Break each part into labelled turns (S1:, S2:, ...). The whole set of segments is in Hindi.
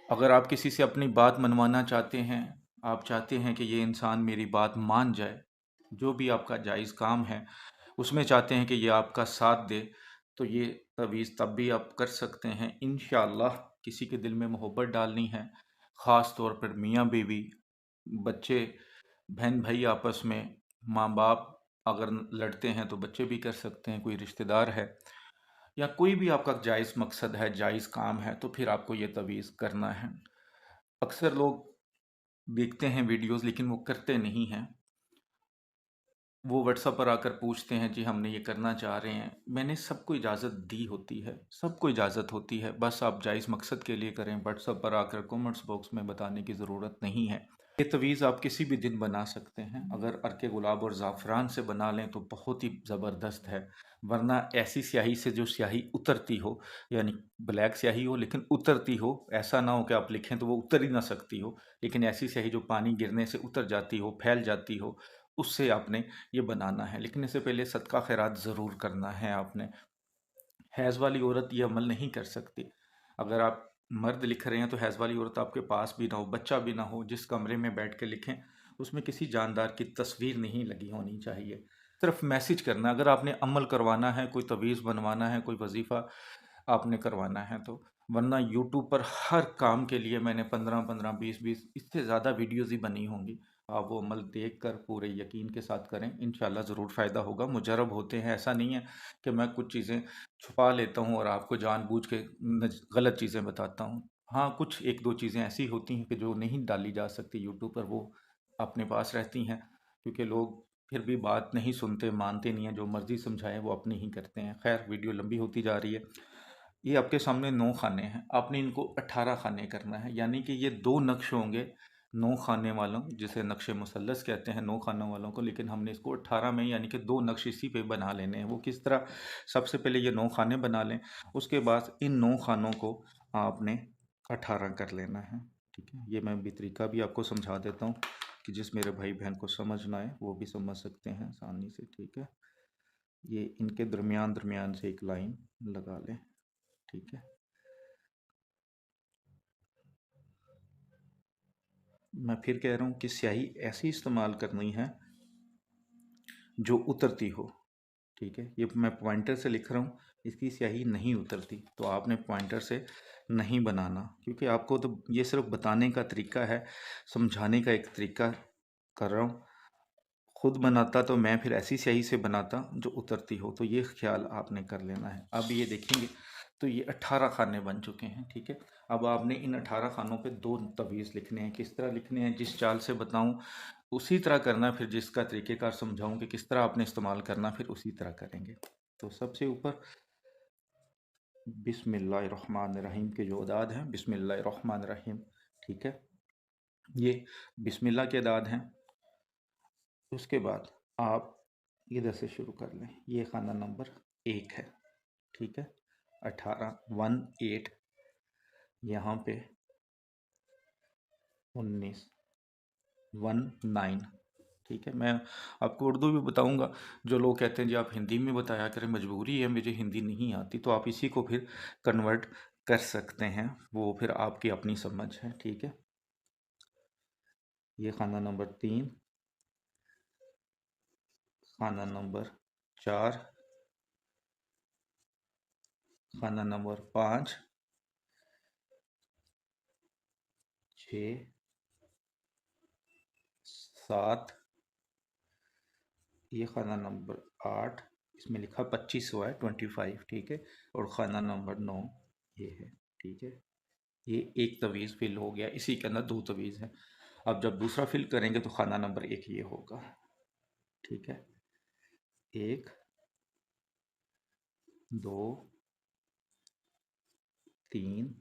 S1: अगर आप किसी से अपनी बात मनवाना चाहते हैं, आप चाहते हैं कि ये इंसान मेरी बात मान जाए, जो भी आपका जायज़ काम है, उसमें चाहते हैं कि ये आपका साथ दे, तो ये तवीज़ तब भी आप कर सकते हैं। इंशाअल्लाह किसी के दिल में मोहब्बत डालनी है, ख़ास तौर पर मियाँ बीवी, बच्चे, बहन भाई आपस में, माँ बाप अगर लड़ते हैं तो बच्चे भी कर सकते हैं, कोई रिश्तेदार है या कोई भी आपका जायज़ मकसद है, जायज़ काम है, तो फिर आपको ये तवीज़ करना है। अक्सर लोग देखते हैं वीडियोस लेकिन वो करते नहीं हैं। वो व्हाट्सएप पर आकर पूछते हैं जी हमने ये करना चाह रहे हैं। मैंने सबको इजाज़त दी होती है, सबको इजाज़त होती है, बस आप जायज़ मकसद के लिए करें। व्हाट्सएप पर आकर कमेंट्स बॉक्स में बताने की ज़रूरत नहीं है। ये तवीज़ आप किसी भी दिन बना सकते हैं। अगर अर्के गुलाब और ज़ाफ़रान से बना लें तो बहुत ही ज़बरदस्त है, वरना ऐसी स्याही से जो स्याही उतरती हो, यानी ब्लैक स्याही हो लेकिन उतरती हो, ऐसा ना हो कि आप लिखें तो वो उतर ही ना सकती हो, लेकिन ऐसी स्याही जो पानी गिरने से उतर जाती हो, फैल जाती हो, उससे आपने ये बनाना है। लेकिन इससे पहले सदका खैरात ज़रूर करना है आपने। हैज़ वाली औरत ये अमल नहीं कर सकती। अगर आप मर्द लिख रहे हैं तो हैज़ वाली औरत आपके पास भी ना हो, बच्चा भी ना हो, जिस कमरे में बैठ के लिखें उसमें किसी जानदार की तस्वीर नहीं लगी होनी चाहिए। सिर्फ मैसेज करना। अगर आपने अमल करवाना है, कोई तवीज़ बनवाना है, कोई वजीफ़ा आपने करवाना है तो, वरना यूट्यूब पर हर काम के लिए मैंने 15-15, 20-20 इससे ज़्यादा वीडियोज़ ही बनी होंगी। आप वो अमल देख कर पूरे यकीन के साथ करें, इंशाल्लाह ज़रूर फ़ायदा होगा। मुजर्रब होते हैं, ऐसा नहीं है कि मैं कुछ चीज़ें छुपा लेता हूँ और आपको जानबूझ के गलत चीज़ें बताता हूँ। हाँ, कुछ 1-2 चीज़ें ऐसी होती हैं कि जो नहीं डाली जा सकती यूट्यूब पर, वो अपने पास रहती हैं, क्योंकि लोग फिर भी बात नहीं सुनते, मानते नहीं हैं, जो मर्ज़ी समझाएँ वो अपनी ही करते हैं। खैर, वीडियो लंबी होती जा रही है। ये आपके सामने 9 खाने हैं, आपने इनको 18 खाने करना है, यानी कि ये 2 नक्श होंगे 9 खाने वालों, जिसे नक्शे मुसल्लस कहते हैं 9 खानों वालों को, लेकिन हमने इसको 18 में यानी कि 2 नक्श इसी पे बना लेने हैं। वो किस तरह? सबसे पहले ये 9 खाने बना लें, उसके बाद इन 9 खानों को आपने 18 कर लेना है। ठीक है, ये मैं भी तरीका भी आपको समझा देता हूँ कि जिस मेरे भाई बहन को समझ ना आए वो भी समझ सकते हैं आसानी से। ठीक है, ये इनके दरमियान दरमियान से एक लाइन लगा लें। ठीक है, मैं फिर कह रहा हूँ कि स्याही ऐसी इस्तेमाल करनी है जो उतरती हो। ठीक है, ये मैं पॉइंटर से लिख रहा हूँ, इसकी स्याही नहीं उतरती तो आपने पॉइंटर से नहीं बनाना, क्योंकि आपको तो ये सिर्फ बताने का तरीका है, समझाने का एक तरीका कर रहा हूँ। खुद बनाता तो मैं फिर ऐसी स्याही से बनाता जो उतरती हो, तो ये ख्याल आपने कर लेना है। अब ये देखेंगे तो ये 18 खाने बन चुके हैं। ठीक है, अब आपने इन 18 खानों पे 2 तवीज़ लिखने हैं। किस तरह लिखने हैं? जिस चाल से बताऊं उसी तरह करना, फिर जिसका तरीक़ेकार समझाऊं कि किस तरह आपने इस्तेमाल करना, फिर उसी तरह करेंगे। तो सबसे ऊपर बिस्मिल्लाहिर्रहमानिर्रहीम के जो अदाद हैं, बिस्मिल्लाहिर्रहमानिर्रहीम। ठीक है, ये बिस्मिल्लाह के अदाद हैं। उसके बाद आप इधर से शुरू कर लें। ये खाना नंबर 1 है। ठीक है, 18 1 8, यहाँ पे 19 1 9। ठीक है, मैं आपको उर्दू भी बताऊंगा। जो लोग कहते हैं जी आप हिंदी में बताया करें, मजबूरी है मुझे हिंदी नहीं आती, तो आप इसी को फिर कन्वर्ट कर सकते हैं, वो फिर आपकी अपनी समझ है। ठीक है, ये खाना नंबर 3, खाना नंबर 4, खाना नंबर 5, 6, 7, ये खाना नंबर 8, इसमें लिखा 25 हुआ है, 25। ठीक है, और खाना नंबर 9 ये है। ठीक है, ये एक तवीज़ फिल हो गया, इसी के अंदर 2 तवीज़ हैं। अब जब दूसरा फिल करेंगे तो खाना नंबर 1 ये होगा। ठीक है, 1 2 3,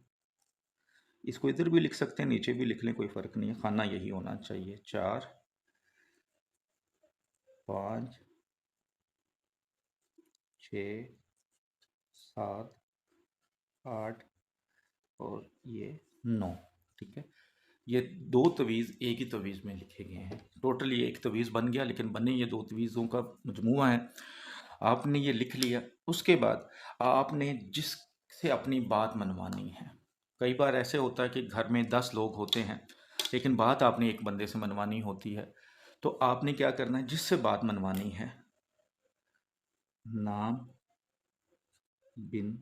S1: इसको इधर भी लिख सकते हैं, नीचे भी लिख लें, कोई फ़र्क नहीं है, खाना यही होना चाहिए। 4 5 6 7 8 और ये 9। ठीक है, ये 2 तवीज़ एक ही तवीज़ में लिखे गए हैं। टोटल ये एक तवीज़ बन गया, लेकिन बने ये 2 तवीज़ों का मजमुआ है। आपने ये लिख लिया, उसके बाद आपने जिससे अपनी बात मनवानी है, कई बार ऐसे होता है कि घर में 10 लोग होते हैं, लेकिन बात आपने एक बंदे से मनवानी होती है। तो आपने क्या करना है, जिससे बात मनवानी है, नाम बिन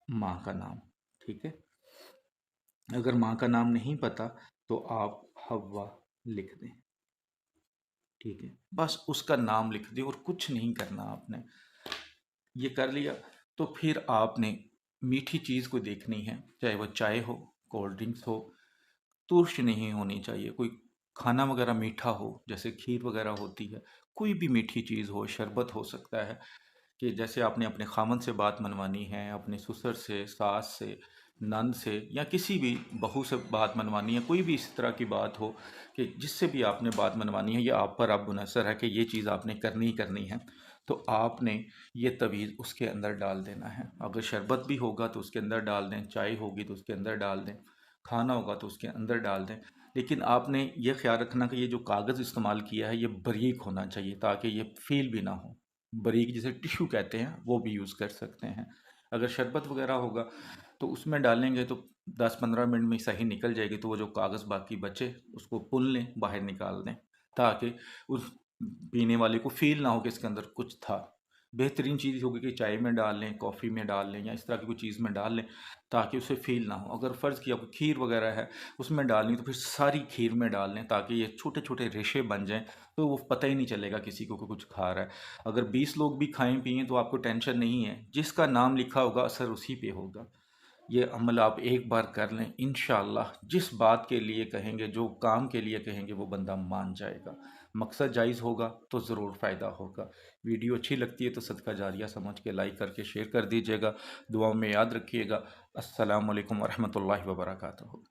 S1: माँ का नाम, ठीक है। अगर माँ का नाम नहीं पता तो आप हव्वा लिख दें, ठीक है। बस उसका नाम लिख दें और कुछ नहीं करना आपने। ये कर लिया तो फिर आपने मीठी चीज़ को देखनी है, चाहे वो चाय हो, कोल्ड ड्रिंक्स हो। तुर्श नहीं होनी चाहिए, कोई खाना वगैरह मीठा हो, जैसे खीर वगैरह होती है, कोई भी मीठी चीज़ हो, शरबत हो सकता है। कि जैसे आपने अपने खामन से बात मनवानी है, अपने ससुर से, सास से, नंद से, या किसी भी बहू से बात मनवानी है, कोई भी इस तरह की बात हो कि जिससे भी आपने बात मनवानी है, ये आप पर अब मुनसर है कि ये चीज़ आपने करनी ही करनी है। तो आपने ये तवीज़ उसके अंदर डाल देना है। अगर शरबत भी होगा तो उसके अंदर डाल दें, चाय होगी तो उसके अंदर डाल दें, खाना होगा तो उसके अंदर डाल दें। लेकिन आपने ये ख्याल रखना कि ये जो कागज़ इस्तेमाल किया है ये बारीक होना चाहिए, ताकि ये फील भी ना हो। बारीक जिसे टिश्यू कहते हैं वो भी यूज़ कर सकते हैं। अगर शरबत वगैरह होगा तो उसमें डालेंगे तो 10-15 मिनट में सही निकल जाएगी, तो वो जो कागज़ बाकी बचे उसको पुन लें, बाहर निकाल दें, ताकि उस पीने वाले को फील ना हो कि इसके अंदर कुछ था। बेहतरीन चीज़ होगी कि चाय में डाल लें, कॉफ़ी में डाल लें, या इस तरह की कोई चीज़ में डाल लें ताकि उसे फील ना हो। अगर फ़र्ज़ किया कोई खीर वगैरह है उसमें डालनी, तो फिर सारी खीर में डाल लें ताकि ये छोटे छोटे रेशे बन जाएं, तो वो पता ही नहीं चलेगा किसी को कि कुछ खा रहा है। अगर 20 लोग भी खाएं पिएं तो आपको टेंशन नहीं है, जिसका नाम लिखा होगा असर उसी पे होगा। ये अमल आप एक बार कर लें, इंशाअल्लाह जिस बात के लिए कहेंगे, जो काम के लिए कहेंगे, वो बंदा मान जाएगा। मकसद जायज़ होगा तो ज़रूर फ़ायदा होगा। वीडियो अच्छी लगती है तो सदका जारिया समझ के लाइक करके शेयर कर दीजिएगा। दुआओं में याद रखिएगा। अस्सलामु अलैकुम वरहमतुल्लाहि वबरकातुहू।